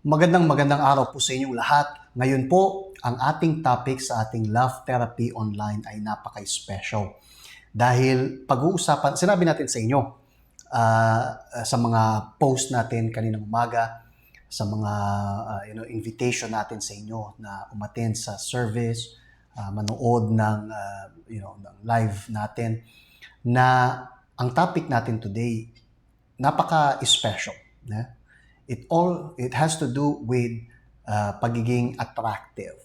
Magandang araw po sa inyong lahat. Ngayon po, ang ating topic sa ating Love Therapy Online ay napaka-special. Dahil pag-uusapan, sinabi natin sa inyo sa mga post natin kaninang umaga, sa mga invitation natin sa inyo na umattend sa service, manood ng ng live natin, na ang topic natin today napaka-special. It has to do with pagiging attractive.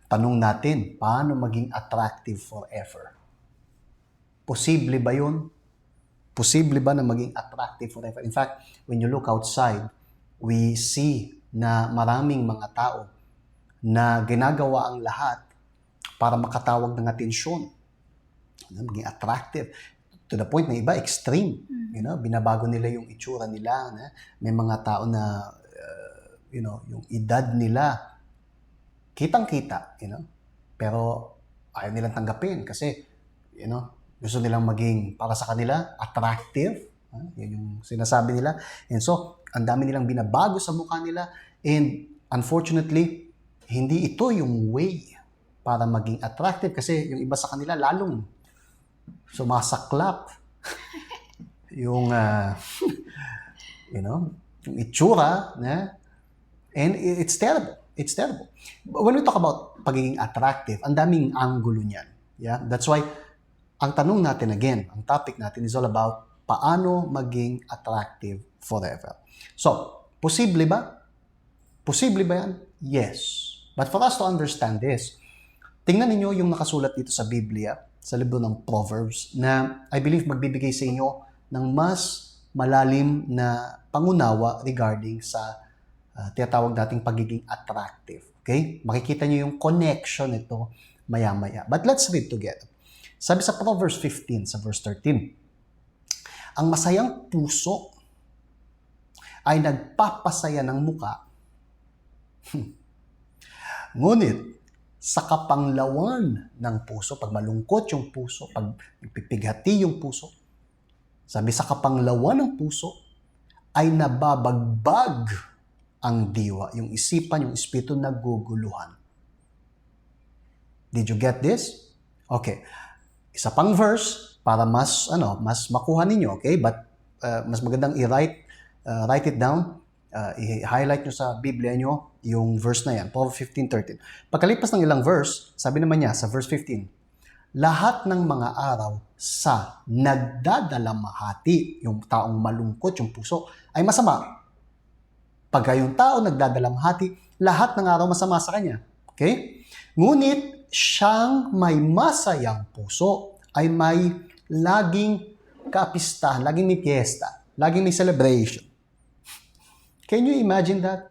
Tanong natin, paano maging attractive forever? Posible ba yun? Posible ba na maging attractive forever? In fact, when you look outside, we see na maraming mga tao na ginagawa ang lahat para makatawag ng atensyon. Maging attractive. To the point na iba, extreme. Binabago nila yung itsura nila. May mga tao na, yung edad nila, kitang-kita, pero ayaw nilang tanggapin kasi, gusto nilang maging, para sa kanila, attractive. Yan yung sinasabi nila. And so, ang dami nilang binabago sa mukha nila. And unfortunately, hindi ito yung way para maging attractive kasi yung iba sa kanila lalong sumasaklap. yung yung itsura, and it's terrible. It's terrible. When we talk about pagiging attractive, ang daming anggulo niyan. Yeah? That's why, ang tanong natin again, ang topic natin is all about paano maging attractive forever. So, posible ba? Posible ba yan? Yes. But for us to understand this, tingnan ninyo yung nakasulat dito sa Biblia, sa libro ng Proverbs, na I believe magbibigay sa inyo ng mas malalim na pangunawa regarding sa tinatawag nating pagiging attractive. Okay? Makikita nyo yung connection nito maya-maya. But let's read together. Sabi sa Proverbs 15, sa verse 13, ang masayang puso ay nagpapasaya ng muka. Ngunit, sa kapanglawan ng puso, pag malungkot yung puso, pag nagpipighati yung puso, sabi sa kapanglawan ng puso, ay nababagbag ang diwa, yung isipan, yung espiritu naguguluhan. Did you get this? Okay. Isa pang verse para mas makuha ninyo, okay? But mas magandang write it down. I-highlight nyo sa Biblia nyo yung verse na yan, Proverbs 15:13. Pagkalipas ng ilang verse, sabi naman niya sa verse 15, lahat ng mga araw sa nagdadalamhati, yung taong malungkot yung puso, ay masama. Pagka yung tao nagdadalamhati, lahat ng araw masama sa kanya. Okay? Ngunit siyang may masayang puso ay may laging kaapistahan, laging may piyesta, laging may celebration. Can you imagine that?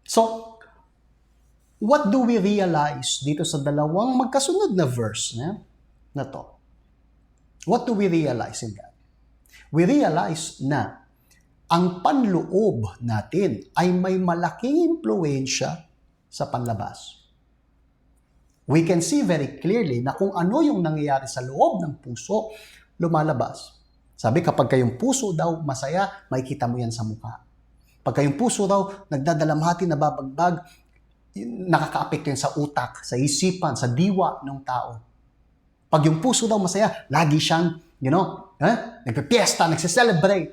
So, what do we realize dito sa dalawang magkasunod na verse na to? What do we realize in that? We realize na ang panloob natin ay may malaking impluensya sa panlabas. We can see very clearly na kung ano yung nangyayari sa loob ng puso, lumalabas. Sabi, kapag kayong puso daw masaya, makikita mo yan sa mukha. Pagka yung puso daw, nagdadalamhati, nababagbag, nakakaapekto yun sa utak, sa isipan, sa diwa ng tao. Pag yung puso daw masaya, lagi siyang, nagpipiesta, nagsiselebrate.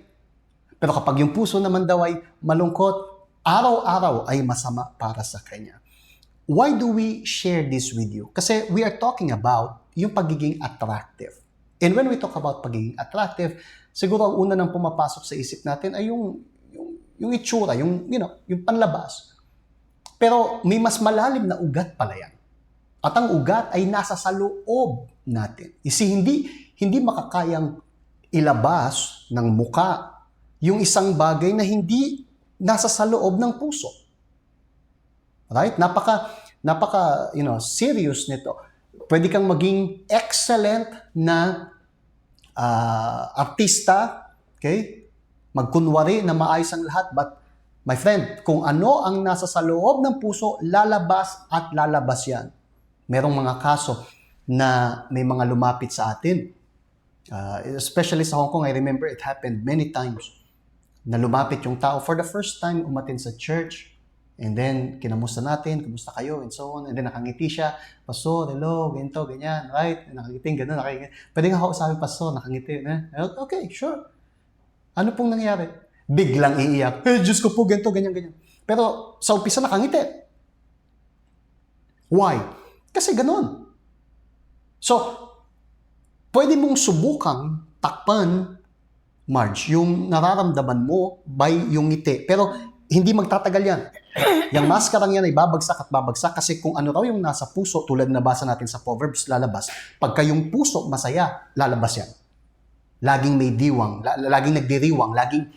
Pero kapag yung puso naman daw ay malungkot, araw-araw ay masama para sa kanya. Why do we share this with you? Kasi we are talking about yung pagiging attractive. And when we talk about pagiging attractive, siguro ang una nang pumapasok sa isip natin ay yung itsura, yung panlabas. Pero may mas malalim na ugat pala yan. At ang ugat ay nasa sa loob natin. Hindi makakayang ilabas ng muka yung isang bagay na hindi nasa sa loob ng puso. Right? Napaka serious nito. Pwede kang maging excellent na artista, okay? Magkunwari na maayos ang lahat, but my friend, kung ano ang nasa sa loob ng puso, lalabas at lalabas yan. Merong mga kaso na may mga lumapit sa atin. Especially sa Hong Kong, I remember it happened many times. na lumapit yung tao for the first time umatin sa church. And then, kinamusta natin, kumusta kayo, and so on. And then, nakangiti siya, Pastor, hello, ganito, ganyan, right? Nakangiting, gano'n, nakangiti. Pwede nga ako sabi, Pastor, nakangiti. Okay, sure. Ano pong nangyari? Biglang iiyak. Diyos ko po, ganito, ganyan, ganyan. Pero sa umpisa nakangiti. Why? Kasi gano'n. So, pwede mong subukang takpan, Marge, yung nararamdaman mo by yung ngiti. Pero hindi magtatagal yan. Yung maskarang yan ay babagsak at babagsak kasi kung ano raw yung nasa puso, tulad na nabasa natin sa Proverbs, lalabas. Pagka yung puso masaya, lalabas yan. Laging may diwang, laging nagdiriwang, laging,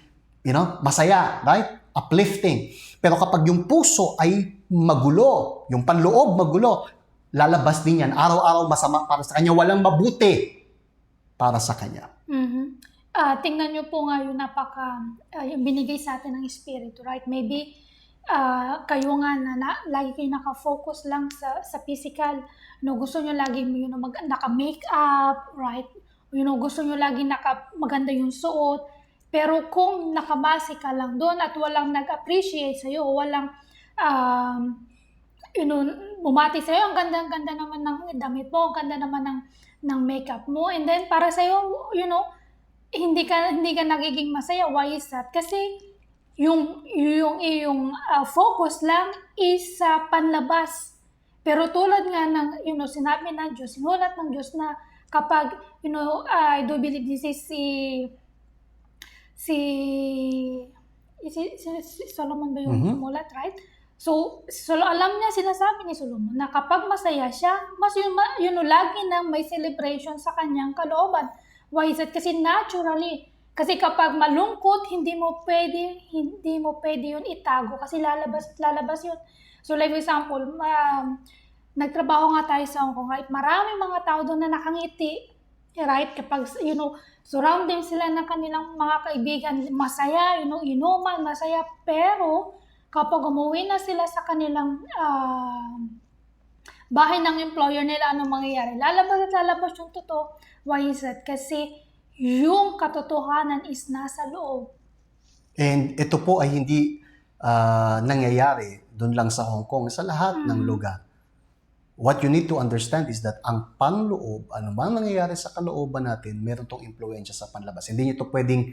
masaya, right? Uplifting. Pero kapag yung puso ay magulo, yung panloob magulo, lalabas din yan. Araw-araw masama para sa kanya, walang mabuti para sa kanya. Tingnan nyo po nga yung yung binigay sa atin ng Espiritu, right? Maybe kayo nga na lagi kayo naka-focus lang sa physical. Gusto nyo lagi naka-makeup, right? Gusto nyo lagi maganda yung suot. Pero kung nakabase ka lang doon at walang nag-appreciate sa'yo, walang bumati sa'yo, ang ganda-ganda naman ng damit mo, ang ganda naman ng makeup mo. And then para sa'yo, hindi ka nagiging masaya. Why is that? Kasi yung focus lang is sa panlabas. Pero tulad nga ng sinabi ng Diyos, sinulat ng Diyos na kapag I do believe this is si Solomon ba yung sumulat, right? So alam niya, sinasabi ni Solomon na kapag masaya siya, mas lagi nang may celebration sa kanyang kalooban. Why is it? Kasi naturally, kasi kapag malungkot, hindi mo pwede yun itago kasi lalabas yun. So like for example, nagtrabaho nga tayo sa Hong Kong, right? Maraming mga tao doon na nakangiti, right? Kapag, surrounding sila ng kanilang mga kaibigan, masaya, inuman, masaya. Pero, kapag umuwi na sila sa kanilang bahay ng employer nila, anong mangyayari? Lalabas yung totoo. Why is that? Kasi yung katotohanan is nasa loob. And ito po ay hindi nangyayari doon lang sa Hong Kong, sa lahat ng lugar. What you need to understand is that ang panloob, ano bang nangyayari sa kalooban natin, meron tong impluensya sa panlabas. Hindi nyo ito pwedeng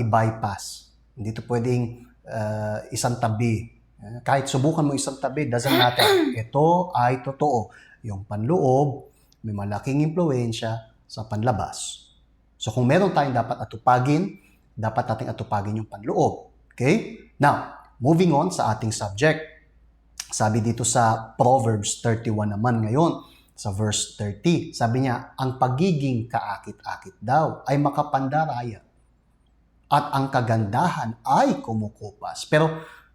i-bypass. Hindi ito pwedeng isang tabi. Kahit subukan mo isang tabi, doesn't matter. Ito ay totoo. Yung panloob, may malaking impluensya sa panlabas. So kung meron tayong dapat nating atupagin yung panloob. Okay? Now, moving on sa ating subject. Sabi dito sa Proverbs 31 naman ngayon, sa verse 30, sabi niya, ang pagiging kaakit-akit daw ay makapandaraya at ang kagandahan ay kumukupas. Pero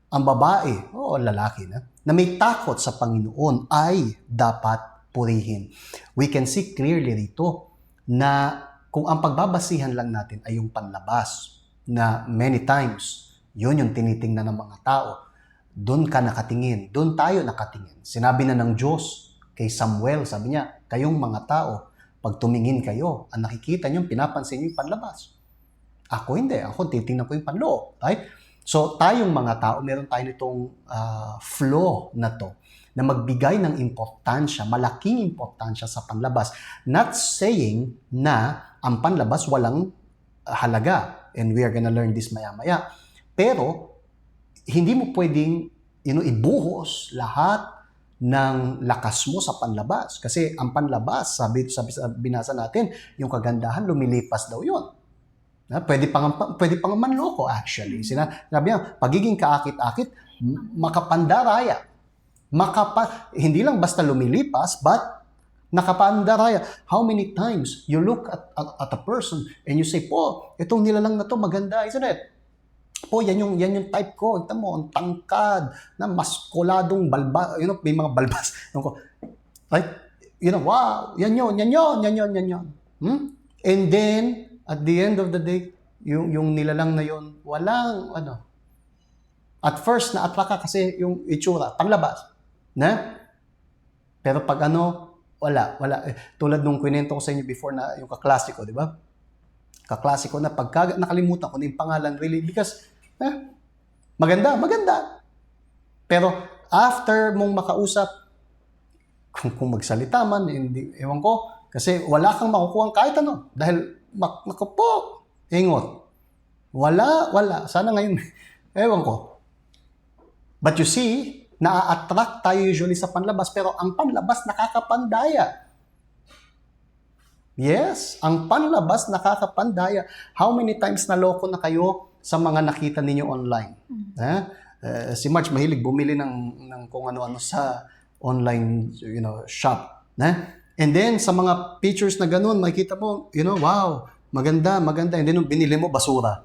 ang babae, lalaki na may takot sa Panginoon ay dapat purihin. We can see clearly rito na kung ang pagbabasihan lang natin ay yung panlabas, na many times, yun yung tinitingnan ng mga tao, doon ka nakatingin, doon tayo nakatingin. Sinabi na ng Diyos kay Samuel, sabi niya, kayong mga tao, pag tumingin kayo, ang nakikita niyo, pinapansin niyo yung panlabas. Ako hindi, ako titingnan ko yung panloob. Right? So tayong mga tao, meron tayo nitong flow na to, na magbigay ng importansya, malaking importansya sa panlabas. Not saying na ang panlabas walang halaga, and we are gonna learn this maya-maya. Pero, hindi mo pwedeng ibuhos lahat ng lakas mo sa panlabas. Kasi ang panlabas, sabi binasa natin, yung kagandahan, lumilipas daw yun. Pwede pang manloko actually. Sinabi niya, pagiging kaakit-akit, makapandaraya. Hindi lang basta lumilipas, but nakapandaraya. How many times you look at a person and you say, po, itong nilalang na to maganda, isn't it? Po, yan yung type ko. Ito mo, ang tangkad, na maskuladong balbas, may mga balbas. Right? Wow, yan yun. And then, at the end of the day, yung nilalang na yun, walang, at first, na-attract ka kasi yung itsura, panlabas. Pero pag wala. Tulad nung kwento ko sa inyo before na yung kaklase ko, di ba? kaklase ko na pagka nakalimutan ko na yung pangalan really because maganda. Pero after mong makausap, kung magsalita man, hindi, ewan ko, kasi wala kang makukuha kahit ano. Dahil, makapo, ingot. Wala. Sana ngayon, ewan ko. But you see, naa-attract tayo usually sa panlabas, pero ang panlabas nakakapandaya. Yes, ang panlabas nakakapandaya. How many times naloko na kayo sa mga nakita ninyo online? Si Marge mahilig bumili ng kung ano-ano sa online, shop. And then, sa mga pictures na ganun, makikita mo, wow, maganda. And then, nung binili mo, basura.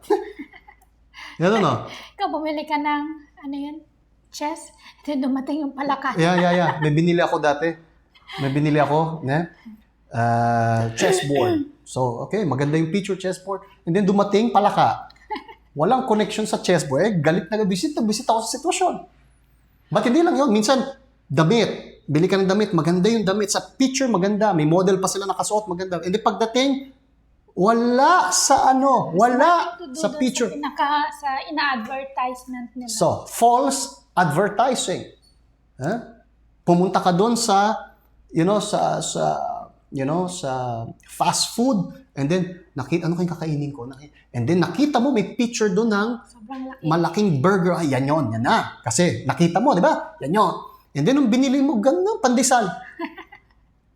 Ganun, no? Ikaw, bumili ka ng, chess? Then dumating yung palaka. Yeah. May binili ako dati. Chessboard. So, okay, maganda yung picture chessboard. And then, dumating palaka. Walang connection sa chessboard. Galit na visit ako sa sitwasyon. But hindi lang yun. Minsan, damit. Bili ka ng damit. Maganda yung damit. Sa picture, maganda. May model pa sila nakasuot. Maganda. And then pagdating, wala sa sa picture. Sa ina-advertisement nila. So, false advertising. Pumunta ka doon sa fast food. And then, ano kayong kakainin ko? And then, nakita mo, may picture doon ng malaking burger. Ay, yan na. Kasi, nakita mo, di ba? Yan yun. And then, nung binili mo, ganun, pandesal.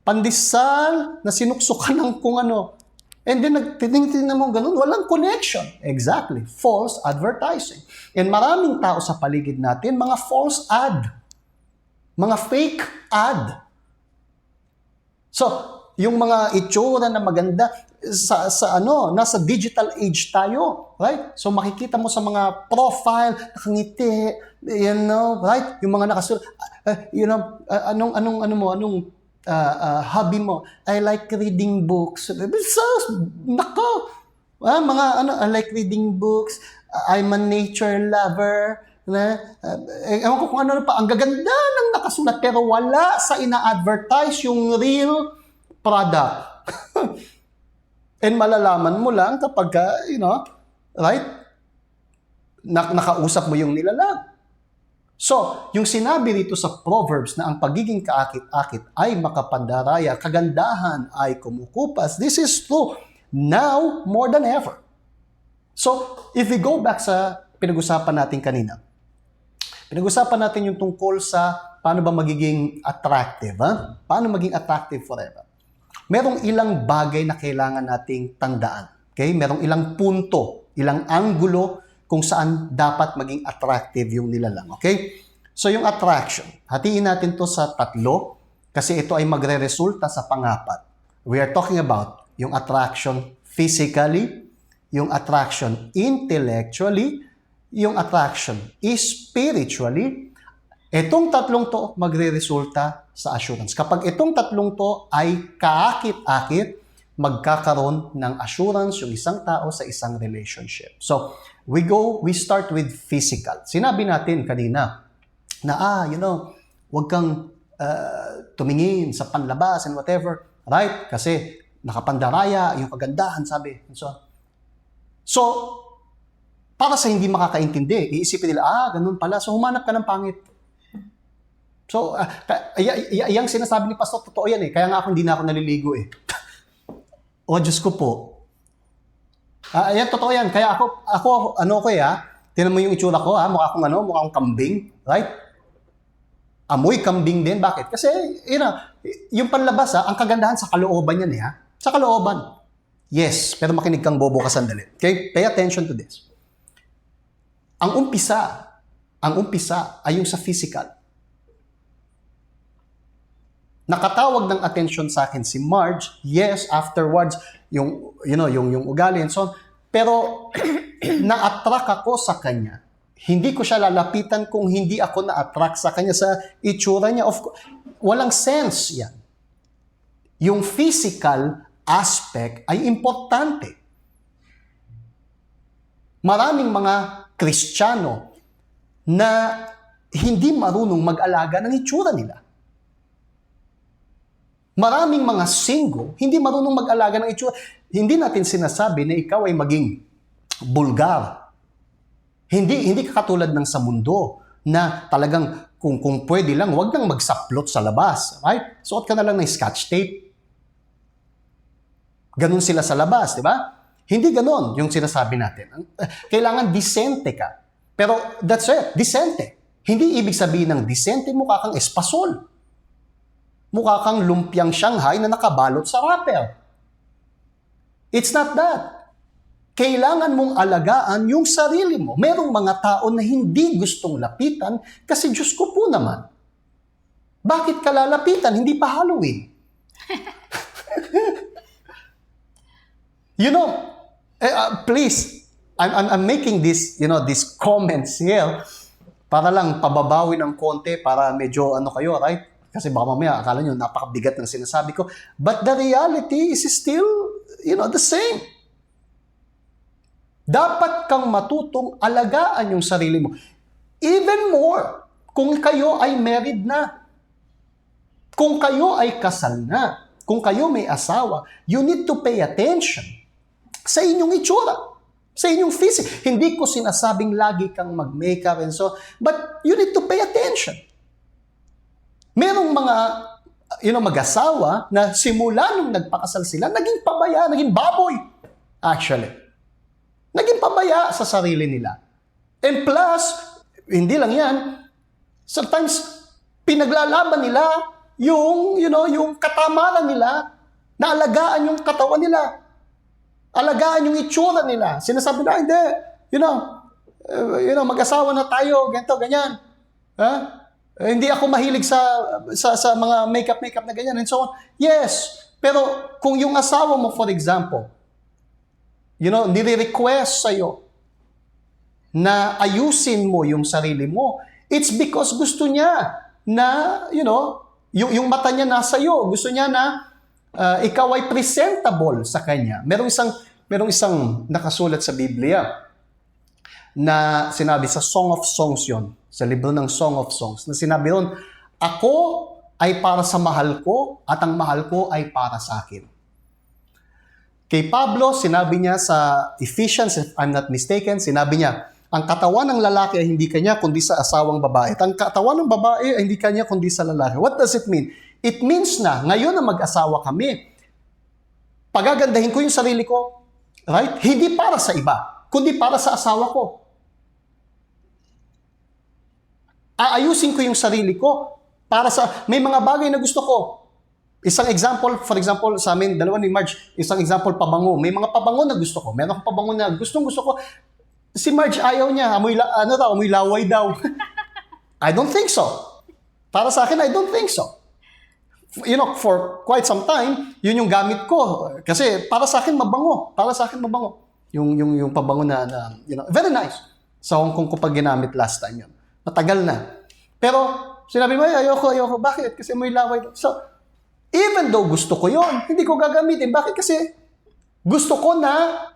Pandesal na sinuksukan ng kung ano. And then, nagtitingin mo, ganun, walang connection. Exactly. False advertising. And maraming tao sa paligid natin, mga false ad. Mga fake ad. So, yung mga itsura na maganda, nasa digital age tayo, right? So makikita mo sa mga profile, nakangiti, right? Yung mga nakasul, anong hobby mo? I like reading books. Nako! I like reading books. I'm a nature lover. Ewan ko kung ano pa. Ang gaganda ng nakasulat, pero wala sa ina-advertise yung real product. And malalaman mo lang kapag, right? Nakausap mo yung nilalang. So, yung sinabi dito sa Proverbs na ang pagiging kaakit-akit ay makapandaraya, kagandahan ay kumukupas. This is true now more than ever. So, if we go back sa pinag-usapan natin kanina, pinag-usapan natin yung tungkol sa paano ba magiging attractive, Paano maging attractive forever? Merong ilang bagay na kailangan nating tandaan. Okay? Merong ilang punto, ilang anggulo kung saan dapat maging attractive yung nilalang. Okay? So yung attraction, hatiin natin to sa 3 kasi ito ay magre-resulta sa pangapat. We are talking about yung attraction physically, yung attraction intellectually, yung attraction spiritually. Itong 3 to magre-resulta sa assurance. Kapag itong 3 to ay kaakit-akit, magkakaroon ng assurance yung isang tao sa isang relationship. So, we start with physical. Sinabi natin kanina na, huwag kang tumingin sa panlabas and whatever, right? Kasi nakapandaraya, yung kagandahan, sabi, and so on. So, para sa hindi makakaintindi, iisipin nila, ganun pala. So, humanap ka ng pangit. So, yung sinasabi ni Pastor, totoo yan eh. Kaya nga ako hindi na ako naliligo eh. O, Diyos ko po. Yan, totoo yan. Kaya ako tinan mo yung itsura ko, mukha akong kambing. Right? Amoy kambing din. Bakit? Kasi, yung panlabas, ang kagandahan sa kalooban yan eh, Sa kalooban. Yes, pero makinig kang bobo ka sandali. Okay? Pay attention to this. Ang umpisa ay yung sa physical. Nakatawag ng attention sa akin si Marge. Yes, afterwards, yung ugali and so on. Pero, na-attract ako sa kanya. Hindi ko siya lalapitan kung hindi ako na-attract sa kanya sa itsura niya. Walang sense yan. Yung physical aspect ay importante. Maraming mga Kristiyano na hindi marunong mag-alaga ng itsura nila. Maraming mga single, hindi marunong mag-alaga ng itsura. hindi natin sinasabi na ikaw ay maging bulgar. Hindi ka katulad ng sa mundo na talagang kung pwede lang, wag nang magsaplot sa labas. Right? Suot ka na lang ng scotch tape. Ganun sila sa labas, di ba? Hindi ganon yung sinasabi natin. Kailangan disente ka. Pero that's it, disente. Hindi ibig sabihin ng disente, mukha kang espasol. Mukha kang lumpiang Shanghai na nakabalot sa wrapper. It's not that. Kailangan mong alagaan yung sarili mo. Merong mga tao na hindi gustong lapitan kasi Diyos ko po naman. Bakit ka lalapitan? Hindi pa Halloween. Please, I'm making these comments here para lang pababawi ng konti para medyo kayo, right? Kasi baka mamaya akala nyo napakabigat ng sinasabi ko. But the reality is still, the same. Dapat kang matutong alagaan yung sarili mo. Even more, kung kayo ay married na. Kung kayo ay kasal na. Kung kayo may asawa, you need to pay attention sa inyong itsura, sa inyong physique. Hindi ko sinasabing lagi kang mag-makeup and so, but you need to pay attention. Merong mga mag-asawa na simula nung nagpakasal sila, naging pabaya, naging baboy. Actually. Naging pabaya sa sarili nila. And plus, hindi lang yan, sometimes pinaglalaban nila yung katamaran nila na alagaan yung katawan nila. Alagaan yung itsura nila. Sinasabi na, hindi, mag-asawa na tayo, ganito, ganyan. Hindi ako mahilig sa mga makeup na ganyan and so on. Yes, pero kung yung asawa mo, for example, nire-request sa'yo na ayusin mo yung sarili mo, it's because gusto niya na, yung mata niya nasa iyo. Gusto niya na ikaw ay presentable sa kanya. Merong isang nakasulat sa Biblia na sinabi sa Song of Songs yon, sa libro ng Song of Songs, na sinabi ron, ako ay para sa mahal ko at ang mahal ko ay para sa akin. Kay Pablo, sinabi niya sa Ephesians, if I'm not mistaken, sinabi niya, ang katawan ng lalaki ay hindi kanya kundi sa asawang babae. At ang katawan ng babae ay hindi kanya kundi sa lalaki. What does it mean? It means na ngayon na mag-asawa kami, pagagandahin ko yung sarili ko, right? Hindi para sa iba, kundi para sa asawa ko. Aayusin ko yung sarili ko para sa, may mga bagay na gusto ko. Isang example, for example, sa amin, dalawa ni Marge, isang example, pabango. May mga pabango na gusto ko. Meron akong pabango na gusto ko. Si Marge ayaw niya, amoy laway daw. I don't think so. Para sa akin, I don't think so. For quite some time, yun yung gamit ko. Kasi para sa akin, mabango. Yung pabango na very nice. Sa Hong Kong ko pag ginamit last time yun. Matagal na. Pero, sinabi mo, ayoko. Bakit? Kasi amoy laway daw. So, even though gusto ko yon, hindi ko gagamitin. Bakit? Kasi gusto ko na,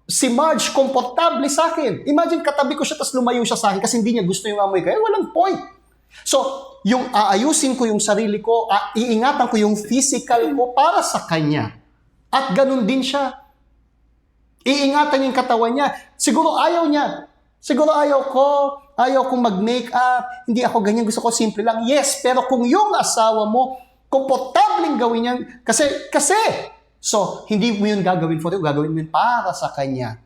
si Marge komportable sa akin. Imagine, katabi ko siya tapos lumayo siya sa akin kasi hindi niya gusto yung amoy ko. Walang point. So, yung aayusin ko yung sarili ko, iingatan ko yung physical ko para sa kanya. At ganun din siya. Iingatan yung katawan niya. Siguro ayaw niya. Siguro ayaw kong mag-makeup, hindi ako ganyan, gusto ko simple lang. Yes, pero kung yung asawa mo, komportabling gawin yan, kasi, so, hindi mo yun gagawin for you, gagawin mo yun para sa kanya.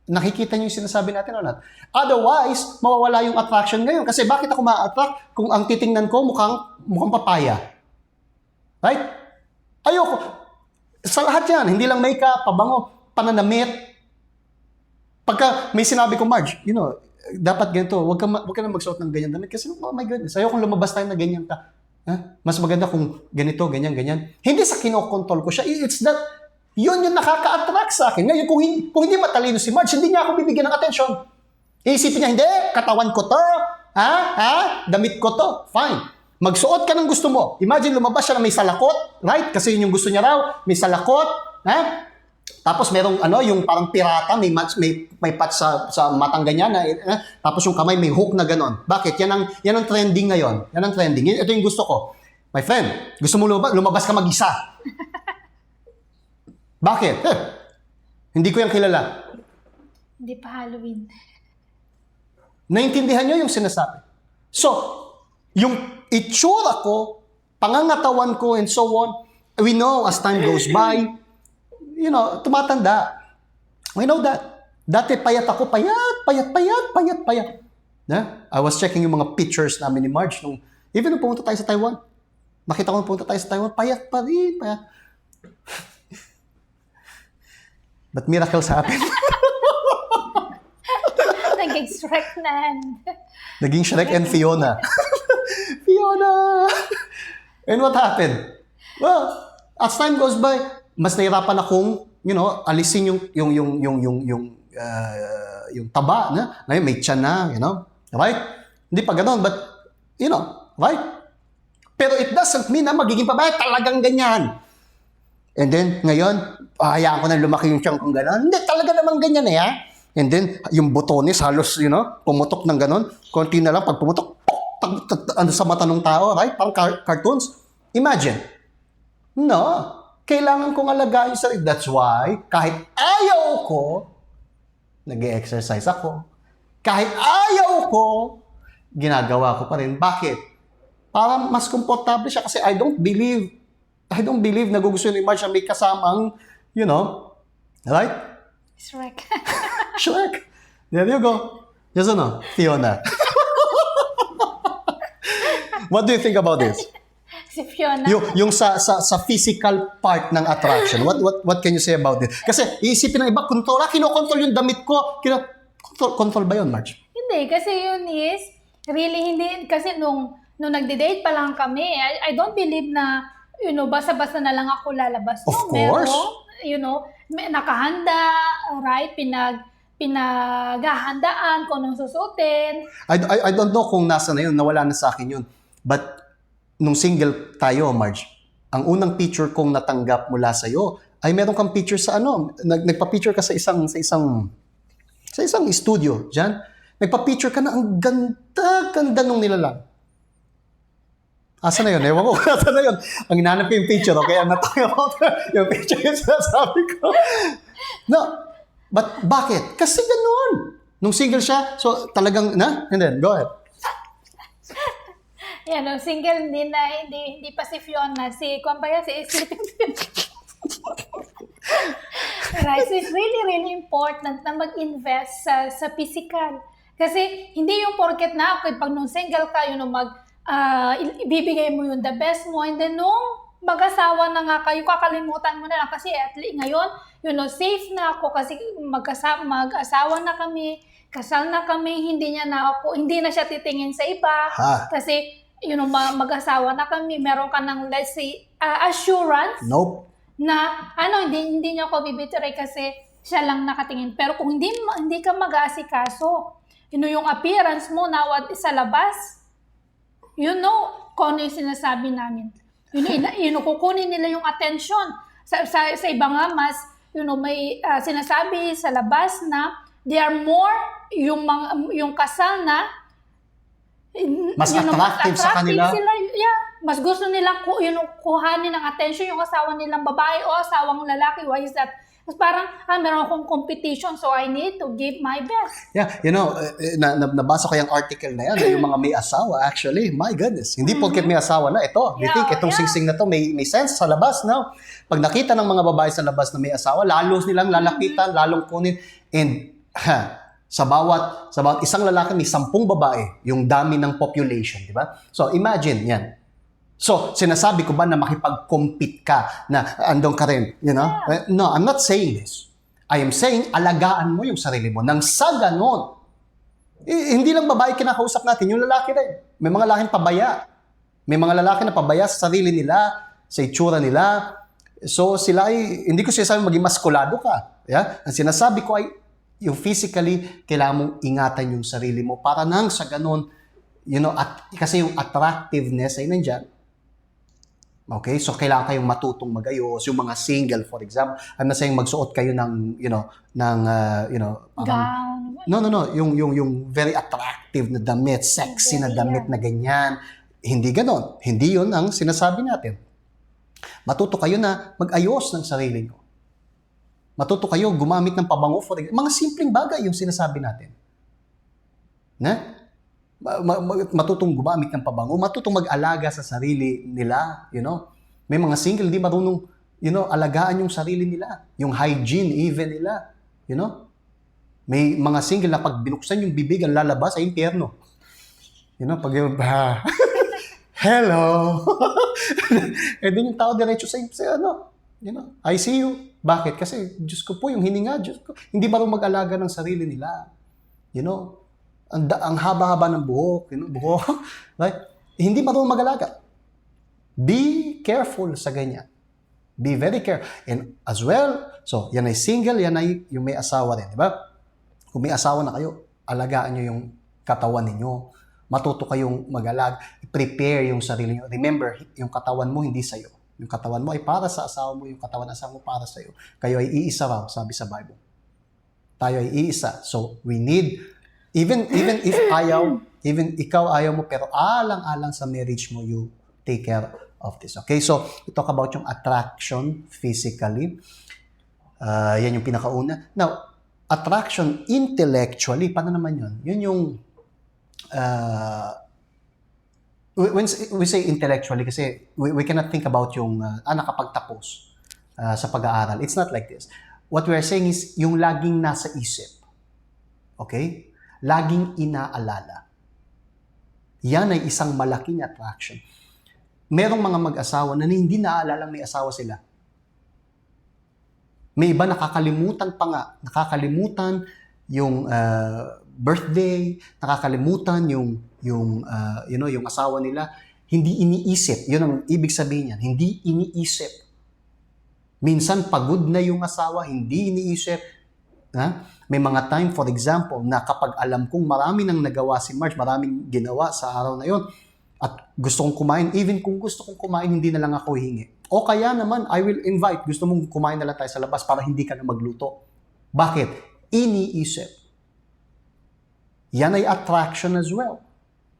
Nakikita niyo yung sinasabi natin o not? Otherwise, mawawala yung attraction ngayon. Kasi bakit ako ma-attract kung ang titingnan ko mukhang papaya? Right? Ayoko. Sa lahat yan, hindi lang makeup, pabango, pananamit. Pagka may sinabi ko, Marge, dapat ganito, wag ka na magsuot ng ganyan damit kasi, oh my goodness, ayaw kung lumabas tayo na ganyan ka. Mas maganda kung ganito, ganyan. Hindi sa kinokontrol ko siya. It's that, yun yung nakaka-attract sa akin. Ngayon, kung hindi matalino si Marge, hindi niya ako bibigyan ng attention. Iisipin niya, hindi, katawan ko to, damit ko to, fine. Magsuot ka ng gusto mo. Imagine, lumabas siya na may salakot, right? Kasi yun yung gusto niya raw, may salakot, tapos merong yung parang pirata, may patch sa matang ganyan, tapos yung kamay may hook na ganon. Bakit? Yan ang trending ngayon. Ito yung gusto ko. My friend, gusto mo lumabas ka mag-isa. Bakit? Hindi ko yan kilala. Hindi pa Halloween. Naintindihan nyo yung sinasabi. So, yung itsura ko, pangangatawan ko, and so on, we know as time goes by, tumatanda. We know that. Dati payat ako, payat. I was checking yung mga pictures namin ni Marge even nung pumunta tayo sa Taiwan. Nakita ko nung pumunta tayo sa Taiwan, payat pa rin, payat. But miracles happen. Naging Shrek na. Naging Shrek and Fiona. Fiona! And what happened? Well, as time goes by, mas nahirapan akong, alisin yung taba na. Ngayon, may tiyan na, Right? Hindi pa ganun, but, right? Pero it doesn't mean na magiging babae talagang ganyan. And then, ngayon, hayaan ko na lumaki yung tiyan kung gano'n. Hindi, talaga namang ganyan eh, ha? And then, yung butones, halos, pumutok ng gano'n. Konti na lang, pag pumutok, sa mata ng tao, right? Parang cartoons. Imagine. No. Kailangan kong alagaan yung sarili. That's why, kahit ayaw ko, nag-exercise ako. Kahit ayaw ko, ginagawa ko pa rin. Bakit? Para mas komportable siya kasi I don't believe na gugustuhin ni Marge na may kasamang, right? Shrek. Shrek. There you go. Yes or no? Fiona. What do you think about this? Si Fiona. Yung sa physical part ng attraction. What can you say about it? Kasi iisipin ng iba, kinokontrol yung damit ko. Control ba yun, Marge? Hindi, kasi yun is, really hindi, kasi nung nagde-date pa lang kami, I don't believe na, basta-basta na lang ako lalabas. Of course. Nakahanda, right? Pinaghahandaan kung anong susutin. I don't know kung nasa na yun, nawala na sa akin yun. But, nung single tayo, Marge, ang unang picture kong natanggap mula sa'yo, ay meron kang picture sa nagpa-picture ka sa isang studio, dyan. Nagpa-picture ka na, ang ganda nung nilalang. Asa na yun? Ewan ko kung asa na yun. Ang hinanap ko yung picture, okay? I'm not talking about yung picture yung sinasabi ko. No. But bakit? Kasi ganun. Nung single siya, so talagang, and then, go ahead. Yan, nung single, hindi pa si Fiona, si Sleeping Beauty. Right, so it's really, really important na mag-invest sa physical. Kasi hindi yung porket na, pag nung single ka, ibibigay mo yung the best mo, and then nung mag-asawa na nga kayo, kakalimutan mo na lang kasi at least ngayon, safe na ako kasi mag-asawa na kami, kasal na kami, hindi na siya titingin sa iba. Kasi, mag-asawa na kami, meron ka ng, let's say, assurance. Nope. Na, hindi niya ako bibitray kasi siya lang nakatingin. Pero kung hindi ka mag-aasikaso, yung appearance mo na sa labas, kung ano yung sinasabi namin. Kukunin nila yung attention. Sa iba nga, mas, may sinasabi sa labas na they are more, yung kasal na, mas attractive sa kanila. Sila, mas gusto nilang kuhanin ng attention yung asawa nilang babae o asawang lalaki. Why is that? Mas parang, meron akong competition, so I need to give my best. Yeah, nabasa ko yung article na yan, yung mga may asawa, actually, my goodness. Hindi porket may asawa na, ito, you think itong singsing na to may sense sa labas, no? Pag nakita ng mga babae sa labas na may asawa, lalo nilang lalapitan, lalong kunin, and sa bawat isang lalaki may 10 babae, yung dami ng population, di ba? So, imagine, yan. So, sinasabi ko ba na makipag-compete ka, na andong ka rin, No, I'm not saying this. I am saying, alagaan mo yung sarili mo. Nang sa ganon, hindi lang babae kinakausap natin, yung lalaki rin. May mga lalaking pabaya. May mga lalaki na pabaya sa sarili nila, sa itsura nila. So, sila ay, hindi ko sinasabi maging maskulado ka. Yeah? Ang sinasabi ko ay, yung physically, kailangan mong ingatan yung sarili mo para nang sa ganon, kasi yung attractiveness ay nandyan. Okay? So, kailangan kayong matutong magayos. Yung mga single, for example, I'm not saying magsuot kayo ng, gown. No. Yung very attractive na damit, sexy na damit na ganyan. Hindi ganon. Hindi yun ang sinasabi natin. Matuto kayo na mag-ayos ng sarili nyo. Matuto kayo gumamit ng pabango for mga simpleng bagay yung sinasabi natin. Na? Matutong gumamit ng pabango, matutong mag-alaga sa sarili nila, May mga single hindi marunong, alagaan yung sarili nila, yung hygiene even nila, May mga single na pag binuksan yung bibig ang lalabas sa impyerno. Pag yung hello. Eh din yung tao diretso sa I see you. Bakit? Kasi, Diyos ko po, yung hininga, Diyos ko, hindi marunong mag-alaga ng sarili nila. Ang haba-haba ng buhok, buhok, right? Hindi marunong mag-alaga. Be careful sa ganyan. Be very careful. And as well, so, yan ay single, yan ay yung may asawa rin, di ba? Kung may asawa na kayo, alagaan nyo yung katawan ninyo. Matuto kayong mag-alaga. Prepare yung sarili nyo. Remember, yung katawan mo hindi sa'yo. Yung katawan mo ay para sa asawa mo, yung katawan ng asawa mo para sa iyo. Kayo ay iisa raw, sabi sa Bible. Tayo ay iisa. So, we need, even if even ikaw ayaw mo, pero alang-alang sa marriage mo, you take care of this. Okay? So, we talk about yung attraction physically. Yan yung pinakauna. Now, attraction intellectually, paano naman yun? Yun yung when we say intellectually kasi we cannot think about yung nakapagtapos sa pag-aaral. It's not like this. What we are saying is yung laging nasa isip. Okay? Laging inaalala. Yan ay isang malaking attraction. Merong mga mag-asawa na hindi naaalala may asawa sila. May iba nakakalimutan pa nga. Nakakalimutan yung birthday, nakakalimutan yung asawa nila, hindi iniisip. Yun ang ibig sabihin niyan. Hindi iniisip. Minsan pagod na yung asawa, hindi iniisip. May mga time, for example, na kapag alam kong marami nang nagawa si Marge, maraming ginawa sa araw na yon, at gusto kong kumain, even kung gusto kong kumain, hindi na lang ako hingi. O kaya naman, I will invite, gusto mong kumain na lang tayo sa labas para hindi ka na magluto. Bakit? Iniisip. Yan ay attraction as well.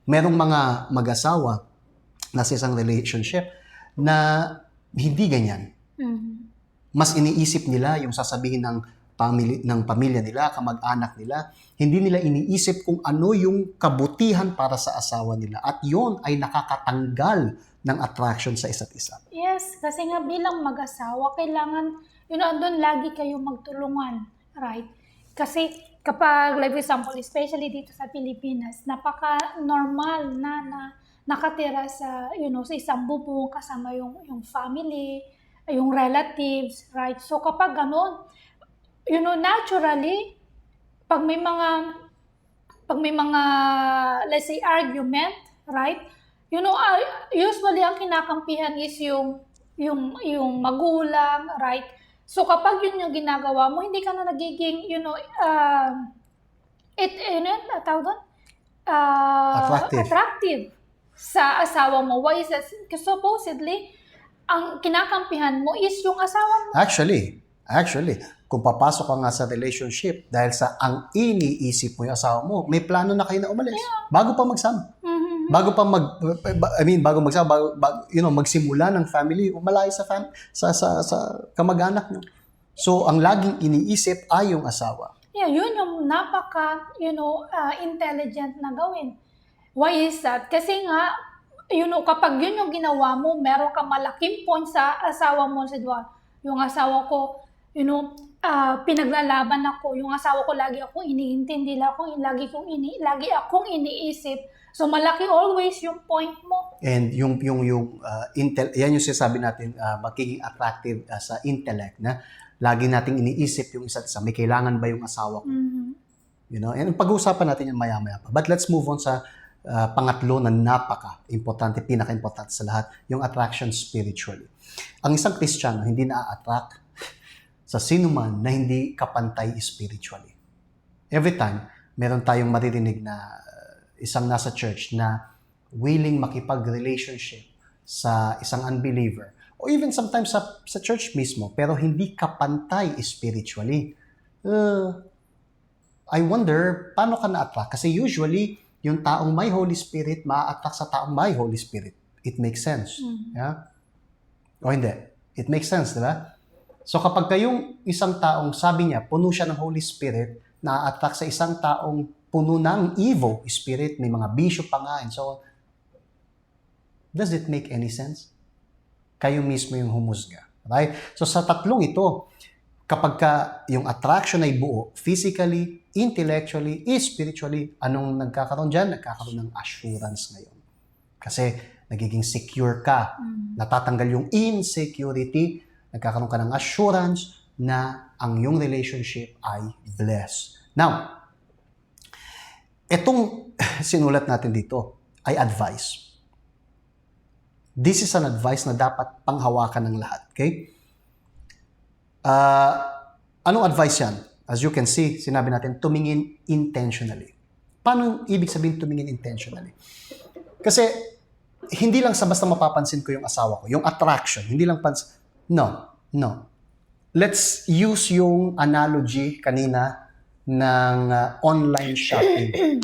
Merong mga mag-asawa na sa isang relationship na hindi ganyan. Mm-hmm. Mas iniisip nila yung sasabihin ng pamilya nila, kamag-anak nila. Hindi nila iniisip kung ano yung kabutihan para sa asawa nila. At yon ay nakakatanggal ng attraction sa isa't isa. Yes, kasi nga bilang mag-asawa, kailangan, andun lagi kayo magtulungan, right? Kasi kapag, like for example, especially dito sa Pilipinas, napaka-normal na nakatira sa, sa isang bubong kasama yung family, yung relatives, right? So kapag ganun, naturally, pag may mga, let's say, argument, right? Usually ang kinakampihan is yung magulang, right? So kapag yun yung ginagawa mo, hindi ka na nagiging, attractive sa asawa mo. Why is that? Because supposedly, ang kinakampihan mo is yung asawa mo. Actually, kung papasok ka nga sa relationship dahil sa ang iniisip mo yung asawa mo, may plano na kayo na umalis. Yeah. Bago pa magsama. Mm-hmm. Bago magsama, magsimula ng family, umalayo sa kamag-anak nyo. So, ang laging iniisip ay yung asawa. Yeah, yun yung napaka, intelligent na gawin. Why is that? Kasi nga, kapag yun yung ginawa mo, meron ka malaking point sa asawa mo, yung asawa ko, pinaglalaban ako. Yung asawa ko lagi akong iniintindi, lagi akong iniisip. So malaki always yung point mo. And yan yung sinasabi natin, magiging attractive sa intellect na lagi nating iniisip yung isa't isa. May kailangan ba yung asawa ko? Mm-hmm. And pag-uusapan natin yan maya-maya pa. But let's move on sa pangatlo na napaka-importante, pinaka-importante sa lahat, yung attraction spiritually. Ang isang Kristiyano hindi na-attract sa sino man na hindi kapantay spiritually. Every time, meron tayong maririnig na isang nasa church na willing makipag-relationship sa isang unbeliever o even sometimes sa church mismo pero hindi kapantay spiritually. I wonder, paano ka na-attract? Kasi usually, yung taong may Holy Spirit, ma-attract sa taong may Holy Spirit. It makes sense. Mm-hmm. Yeah? O hindi? It makes sense, di ba? So kapag kayong isang taong, sabi niya, puno siya ng Holy Spirit, na-attract sa isang taong puno ng evil spirit, may mga bisyo pa nga, and so on, does it make any sense? Kayo mismo yung humusga. Right? So sa tatlong ito, kapag yung attraction ay buo, physically, intellectually, spiritually, anong nagkakaroon dyan? Nagkakaroon ng assurance ngayon. Kasi nagiging secure ka. Natatanggal yung insecurity. Nagkakaroon ka ng assurance na ang yung relationship ay blessed. Now, itong sinulat natin dito ay advice. This is an advice na dapat panghawakan ng lahat. Okay? Anong advice yan? As you can see, sinabi natin, tumingin intentionally. Paano ibig sabihin tumingin intentionally? Kasi, hindi lang sa basta mapapansin ko yung asawa ko, yung attraction, hindi lang No. Let's use yung analogy kanina ng online shopping.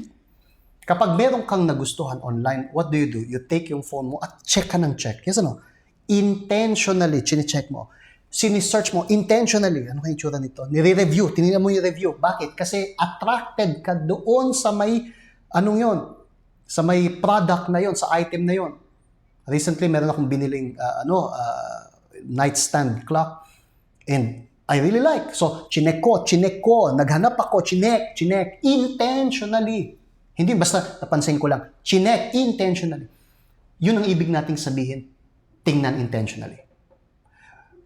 Kapag meron kang nagustuhan online, what do? You take yung phone mo at check ka ng check. Yes, ano? Intentionally, chine-check mo. Sini-search mo, intentionally. Ano kaya itsura nito? Nire-review. Tinignan mo yung review. Bakit? Kasi attracted ka doon sa may, sa may product na yon, sa item na yon. Recently, meron akong biniling, nightstand clock. And I really like. So, chinek ko. Naghanap ako, chinek. Intentionally. Hindi basta napansin ko lang. Chinek, intentionally. Yun ang ibig nating sabihin, tingnan intentionally.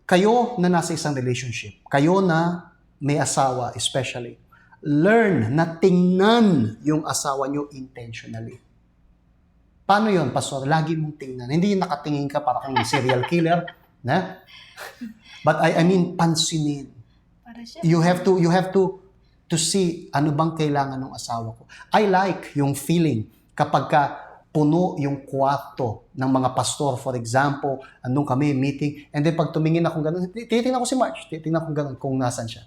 Kayo na nasa isang relationship, kayo na may asawa especially, learn na tingnan yung asawa nyo intentionally. Paano yun, Pastor? Lagi mong tingnan. Hindi yung nakatingin ka para kang serial killer, na? But I mean, pansinin. Para siya. You have to see ano bang kailangan ng asawa ko. I like yung feeling kapag ka puno yung kwarto ng mga pastor. For example, andun kami meeting, and then pag tumingin ako ganun, titingnan ko si March, titingnan ko ganun kung nasan siya.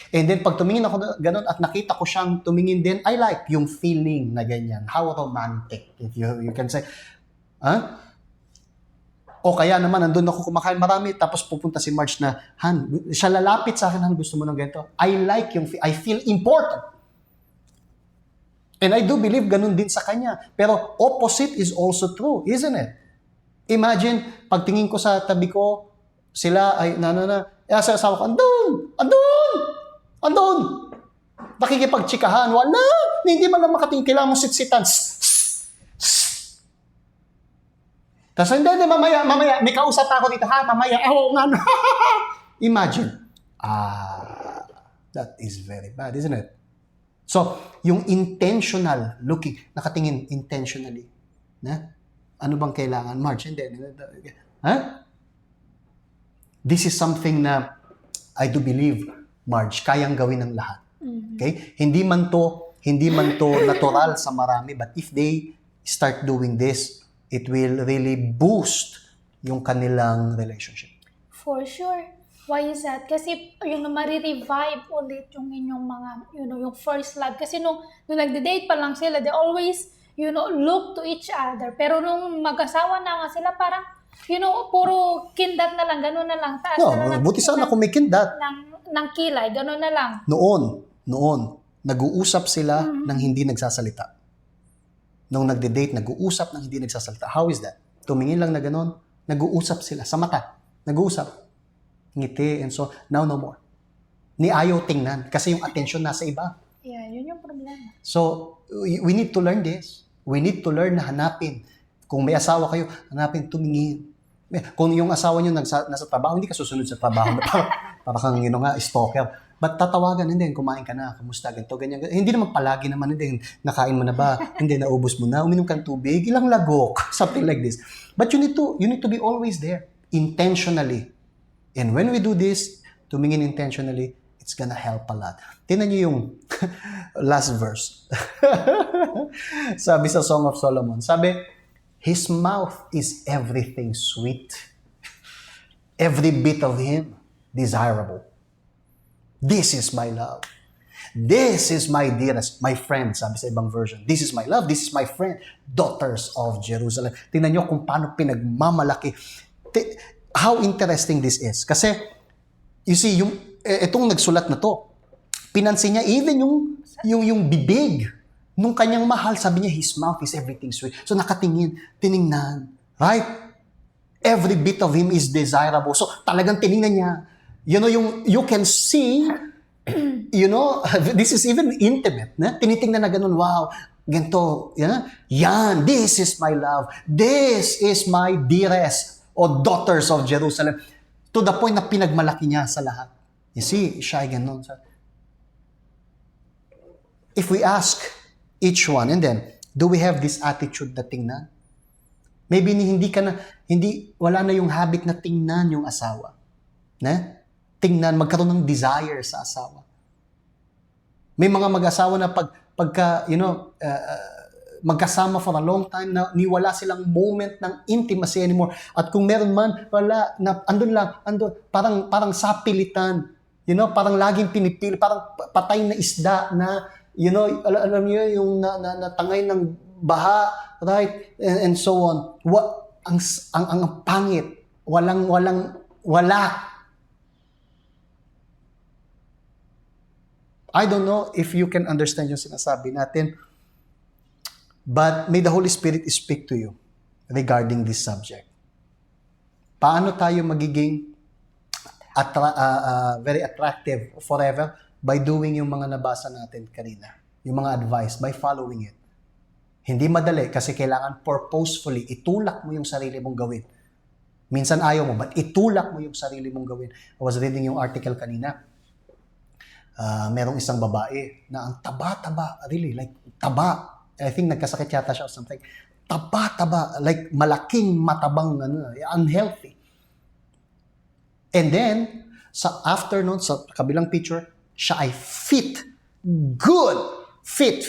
And then pag tumingin ako ganun at nakita ko siyang tumingin din, I like yung feeling na ganyan. How romantic, if you can say. Huh? O kaya naman, nandun ako kumakain marami, tapos pupunta si Marge na, Han, siya lalapit sa akin, Han, gusto mo ng ganito? I feel important. And I do believe ganun din sa kanya. Pero opposite is also true, isn't it? Imagine, pagtingin ko sa tabi ko, sila ay, sa asawa ko, andun! Nakikipagtsikahan, wala! Hindi man lang makatingin, kailangan mong sitsitan. Tapos, hindi, mamaya, may kausap ako dito, mamaya, nga. Imagine. That is very bad, isn't it? So, yung intentional looking, nakatingin intentionally, na? Ano bang kailangan? Marge, hindi. This is something na I do believe, Marge, kayang gawin ng lahat. Okay? Hindi man to natural sa marami, but if they start doing this, it will really boost yung kanilang relationship. For sure. Why is that? Kasi, marirevive ulit yung inyong mga, yung first love. Kasi nung nagde-date pa lang sila, they always, look to each other. Pero nung mag-asawa na nga sila, parang, puro kindat na lang, gano'n na lang. Taas na lang. Buti sana kung may kindat. Ng kilay, gano'n na lang. Noon, nag-uusap sila ng hindi nagsasalita. Nung nagde-date, nag-uusap ng hindi nagsasalita. How is that? Tumingin lang na gano'n, nag-uusap sila sa mata. Nag-uusap. Ngiti, and so, now no more. Ni ayaw tingnan kasi yung attention nasa iba. Yeah, yun yung problema. So, we need to learn this. We need to learn na hanapin. Kung may asawa kayo, hanapin, tumingin. Kung yung asawa nyo nasa trabaho, hindi ka susunod sa trabaho. para kang, stalker. But tatawagan, hindi, kumain ka na, kamusta, ganito, ganyan. Hindi naman palagi naman, hindi, nakain mo na ba? Hindi, naubos mo na, uminom kang tubig, ilang lagok, something like this. But you need to be always there, intentionally. And when we do this, tumingin intentionally, it's gonna help a lot. Tingnan niyo yung last verse. Sabi sa Song of Solomon, sabi, His mouth is everything sweet. Every bit of Him desirable. This is my love. This is my dearest, my friend, sabi sa ibang version. This is my love, this is my friend, daughters of Jerusalem. Tingnan nyo kung paano pinagmamalaki. How interesting this is. Kasi You see, itong nagsulat na to, pinansin niya even yung bibig nung kanyang mahal, sabi niya, his mouth is everything sweet. So tiningnan, right? Every bit of him is desirable. So talagang tiningnan niya. You can see, this is even intimate. Tinitingnan na ganun, wow, ganito, yan, this is my love. This is my dearest, o daughters of Jerusalem. To the point na pinagmalaki niya sa lahat. You see, siya ay ganun. If we ask each one, and then, do we have this attitude na tingnan? Maybe wala na yung habit na tingnan yung asawa. Tingnan, magkaroon ng desire sa asawa. May mga mag-asawa na pagka, magkasama for a long time na wala silang moment ng intimacy anymore. At kung meron man, wala, andun, parang sapilitan. Parang laging pinipili, parang patay na isda na, alam niyo yung natangay ng baha, right? And so on. Ang pangit. Wala. I don't know if you can understand yung sinasabi natin, but may the Holy Spirit speak to you regarding this subject. Paano tayo magiging very attractive forever? By doing yung mga nabasa natin kanina. Yung mga advice, by following it. Hindi madali kasi kailangan purposefully itulak mo yung sarili mong gawin. Minsan ayaw mo, but itulak mo yung sarili mong gawin. I was reading yung article kanina. Merong isang babae na ang taba-taba, really, like taba. I think nagkasakit yata siya or something. Taba-taba, like malaking matabang, unhealthy. And then, after nun, sa kabilang picture, siya ay fit. Good. Fit.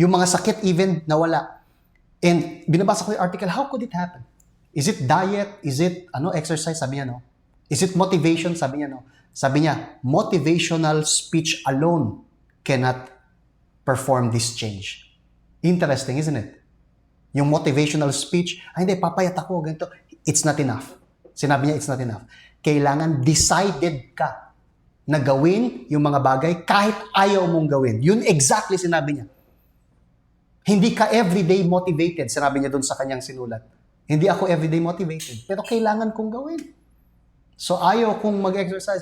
Yung mga sakit even nawala. And binabasa ko yung article, how could it happen? Is it diet? Is it exercise? Sabi niya, no. Is it motivation? Sabi niya, no. Sabi niya, motivational speech alone cannot perform this change. Interesting, isn't it? Yung motivational speech, hindi, papayat ako, ganito. It's not enough. Sinabi niya, it's not enough. Kailangan decided ka na gawin yung mga bagay kahit ayaw mong gawin. Yun exactly sinabi niya. Hindi ka everyday motivated, sinabi niya doon sa kanyang sinulat. Hindi ako everyday motivated, pero kailangan kong gawin. So ayaw kong mag-exercise,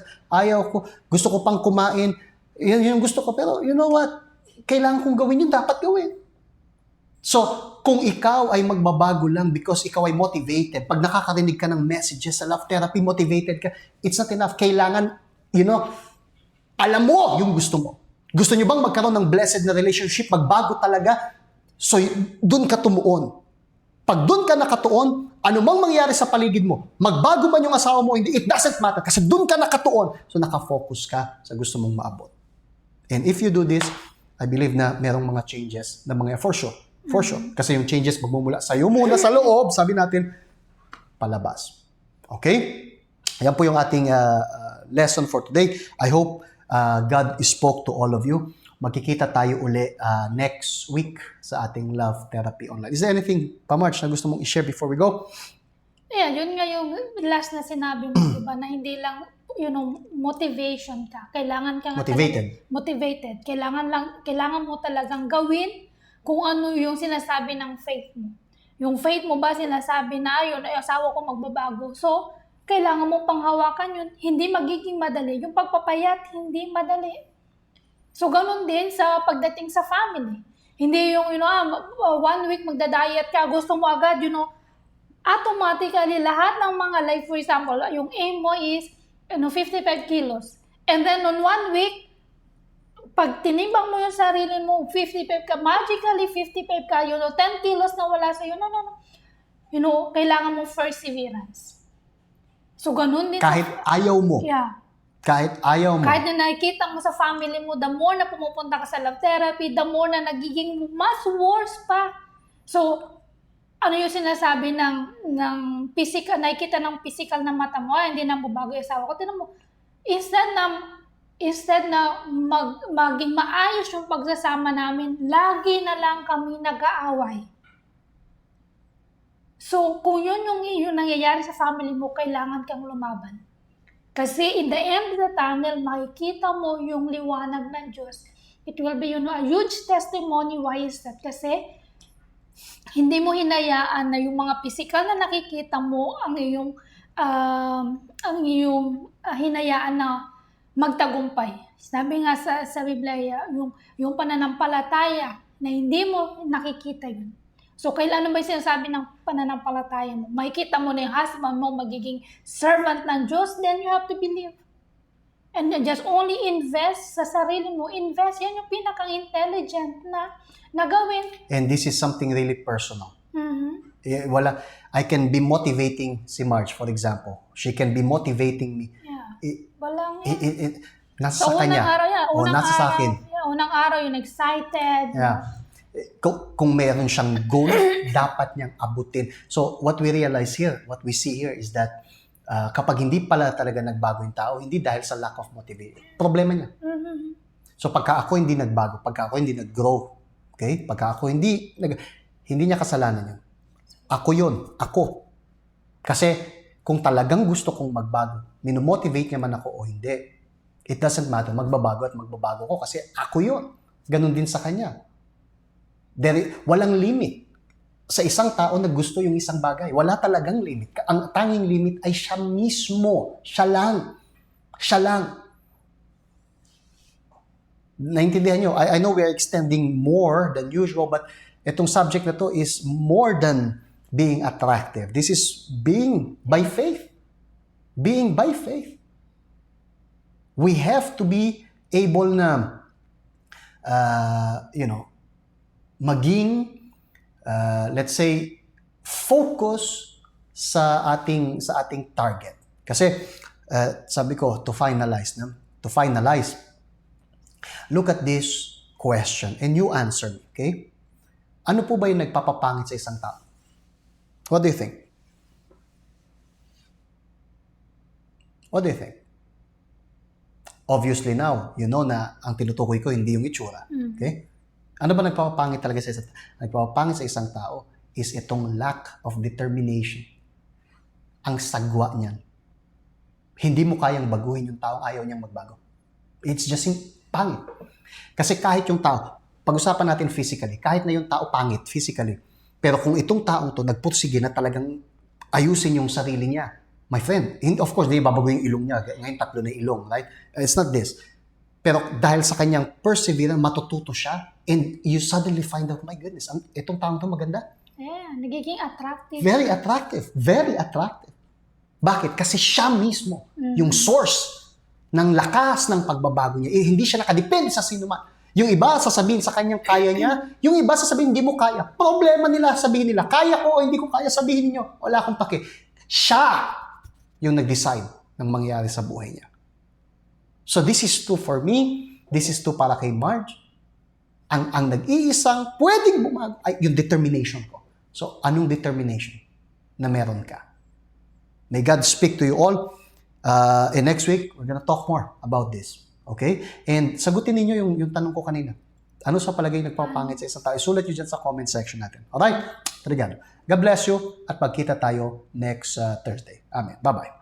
gusto ko pang kumain, yun yung gusto ko, pero you know what? Kailangan kong gawin yun, dapat gawin. So, kung ikaw ay magbabago lang because ikaw ay motivated, pag nakakarinig ka ng messages sa love therapy, motivated ka, it's not enough. Kailangan, alam mo yung gusto mo. Gusto nyo bang magkaroon ng blessed na relationship, magbago talaga? So, dun ka tumuon. Pag dun ka nakatuon, anumang mangyari sa paligid mo, magbago man yung asawa mo, hindi, it doesn't matter kasi dun ka nakatuon. So, nakafocus ka sa gusto mong maabot. And if you do this, I believe na merong mga changes na mga for sure. For sure. Kasi yung changes magmumula sa iyo muna sa loob, sabi natin, palabas. Okay? Ayan po yung ating lesson for today. I hope God spoke to all of you. Magkikita tayo uli next week sa ating Love Therapy Online. Is there anything, Pamarch, na gusto mong i-share before we go? Yeah, yun nga yung last na sinabi mo, diba, na hindi lang, motivation ka. Kailangan ka motivated. Kailangan mo talagang gawin kung ano yung sinasabi ng faith mo. Yung faith mo ba sinasabi na, ay asawa ko magbabago. So, kailangan mo panghawakan yun. Hindi magiging madali. Yung pagpapayat, hindi madali. So, ganun din sa pagdating sa family. Hindi yung, 1 week magda-diet ka, gusto mo agad, automatically, lahat ng mga, like for example, yung aim mo is, 55 kilos. And then, on 1 week, pag tinimbang mo yung sarili mo, 55 ka, magically 55 ka, 10 kilos na wala sa'yo, no. Kailangan mo perseverance. So, ganun din. Kahit ayaw mo. Yeah. Kahit ayaw mo. Kahit na nakikita mo sa family mo, the more na pumupunta ka sa love therapy, the more na nagiging mas worse pa. So, ano yung sinasabi ng physical, nakikita ng physical na mata mo, hindi na mabago yung asawa ko. Tinan mo, instead na maging maayos yung pagsasama namin, lagi na lang kami nag-aaway. So, kung yun yung nangyayari sa family mo, kailangan kang lumaban. Kasi in the end of the tunnel, makikita mo yung liwanag ng Diyos. It will be, a huge testimony. Why is that? Kasi hindi mo hinayaan na yung mga physical na nakikita mo ang iyong hinayaan na magtagumpay. Sabi nga sa Biblia, yung pananampalataya na hindi mo nakikita yun. So, kailan ba yung sinasabi ng pananampalataya mo? Makikita mo na yung husband mo magiging servant ng Diyos, then you have to believe. And just only invest sa sarili mo. Invest, yan yung pinaka-intelligent na gawin. And this is something really personal. Mm-hmm. I can be motivating si Marge, for example. She can be motivating me. Yeah. Walang yan. Nasa So, kanya. unang araw yan. O nasa sa akin. Unang araw yung excited. Yeah. Kung meron siyang goal, dapat niyang abutin. So, what we realize here, what we see here is that kapag hindi pala talaga nagbago yung tao, hindi dahil sa lack of motivation. Problema niya. Mm-hmm. So, pagka ako hindi nagbago, pagka ako hindi nag-grow, okay? Pagka ako hindi niya kasalanan yun. Ako yun. Ako. Kasi, kung talagang gusto kong magbago, minomotivate niya man ako o hindi, it doesn't matter. Magbabago ko kasi ako yun. Ganun din sa kanya. Walang limit sa isang tao na gusto yung isang bagay. Wala talagang limit. Ang tanging limit ay siya mismo. Siya lang. Siya lang. Naintindihan nyo? I know we are extending more than usual, but itong subject na to is more than being attractive. This is being by faith. Being by faith. We have to be able na, maging, let's say, focus sa ating target. Kasi, sabi ko, to finalize, look at this question and you answer me, okay? Ano po ba yung nagpapapangit sa isang tao? What do you think? What do you think? Obviously now, you know na ang tinutukoy ko hindi yung itsura. Okay? Ano ba nagpapapangit talaga sa isang tao? Nagpapapangit sa isang tao is itong lack of determination. Ang sagwa niyan. Hindi mo kayang baguhin yung taong ayaw niyang magbago. It's just pangit. Kasi kahit yung tao, pag-usapan natin physically, kahit na yung tao pangit physically, pero kung itong taong to nagpursige na talagang ayusin yung sarili niya, my friend, of course, di babago yung ilong niya. Ngayon, 3 na ilong, right? It's not this. Pero dahil sa kanyang perseverance, matututo siya, and you suddenly find out, my goodness, itong taong to maganda. Yeah, nagiging attractive. Very attractive. Very attractive. Bakit? Kasi siya mismo, yung source ng lakas ng pagbabago niya. Hindi siya nakadepende sa sino man. Yung iba, sasabihin sa kanyang kaya niya. Yung iba, sasabihin, hindi mo kaya. Problema nila, sabihin nila, kaya ko o hindi ko kaya, sabihin niyo. Wala akong pake. Siya yung nag-decide ng mangyari sa buhay niya. So this is true for me. This is true para kay Marge. Ang nag-iisang pwedeng bumago ay yung determination ko. So anong determination na meron ka? May God speak to you all. And next week, we're gonna talk more about this. Okay? And sagutin ninyo yung tanong ko kanina. Ano sa palagay nagpapangit sa isang tao? Isulat nyo dyan sa comment section natin. Alright? Obrigado. God bless you at magkita tayo next Thursday. Amen. Bye-bye.